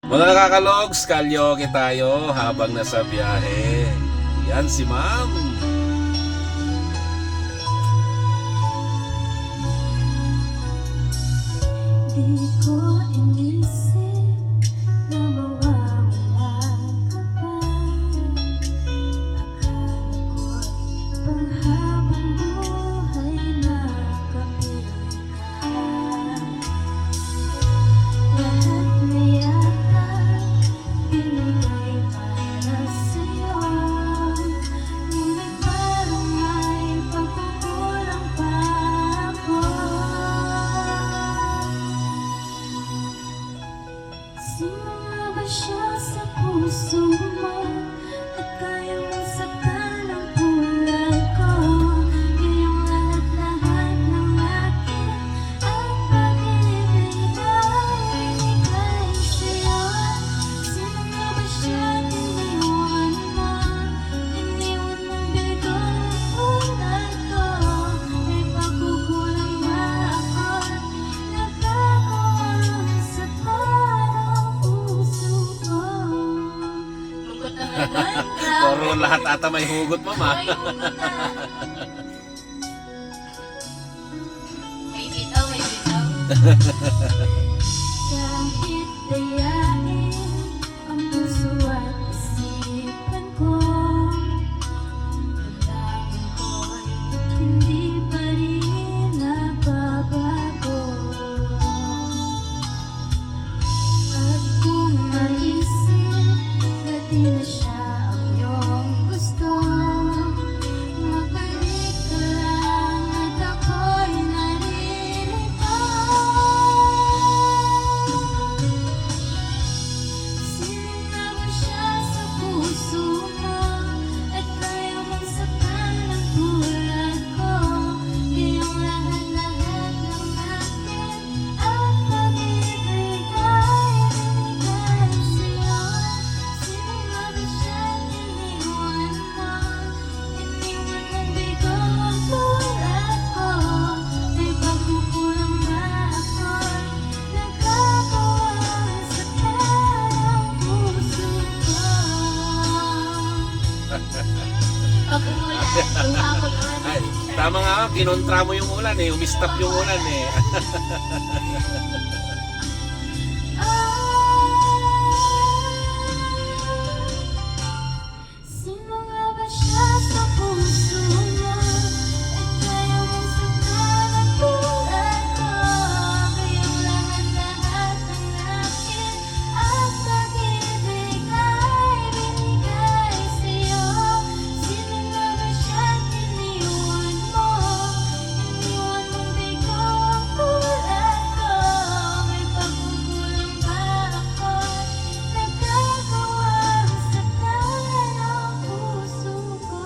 Mga kakalogs, kalyoke tayo habang nasa biyahe. Yan si ma'am. Di ko inisip na mawawala ka pa. Akala ko'y panghabang buhay na kapiling ka. Lahat na yata binigay para sa'yo. Ngunit parang may pagkukulang pa ako. Sino nga ba siya sa puso mo? At kaya mong saktan ang pulag ko. Ngayong lahat-lahat ng akin at pag-ibig ay binigay sa'yo. Sino nga ba siya iniwan mo? Iniwan mong bigo ang pulag ko. May pagkukulang ba ako? Nagkakawang sa parang puso ko. Hugot na naman. Puro lahat ata may hugot, mama. May hugot na. May bitaw, may bitaw. Kahit dayain ang puso at isipan ko, damdamin ko'y hindi pa rin nababago. At kung maisip na di na siya ang iyong gusto, magbalik ka lang at ako'y naririto. Sino nga ba siya sa puso mo? At kaya mong saktan ang tulad ko. Ngayong lahat-lahat ng akin at pag-ibig ay binigay sa'yo. Sino nga ba siya iniwan mo? Iniwan mong bigo ang tulad ko. May pagkukulang ba ako? Nagkakawang sa parang puso ko. Pagkukulang, luha ko naman. Ay, tama nga, kinontra mo yung ulan eh. Umistop yung ulan eh. Sino nga ba siya sa puso mo? At kaya mong saktan ang tulad ko. Ngayong lahat-lahat ng akin at pag-ibig ay binigay sa'yo. Sino nga ba siya iniwan mo? Iniwan mong bigo ang tulad ko. May pagkukulang ba ako? Nagkakawang saktan ang puso ko.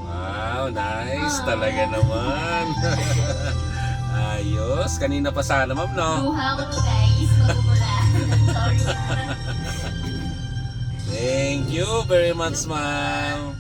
Wow, nice talaga naman. Ayos. Kanina pa sana, ma'am, no? Luha ko to, guys. Magmula. Sorry. Thank you very much, ma'am.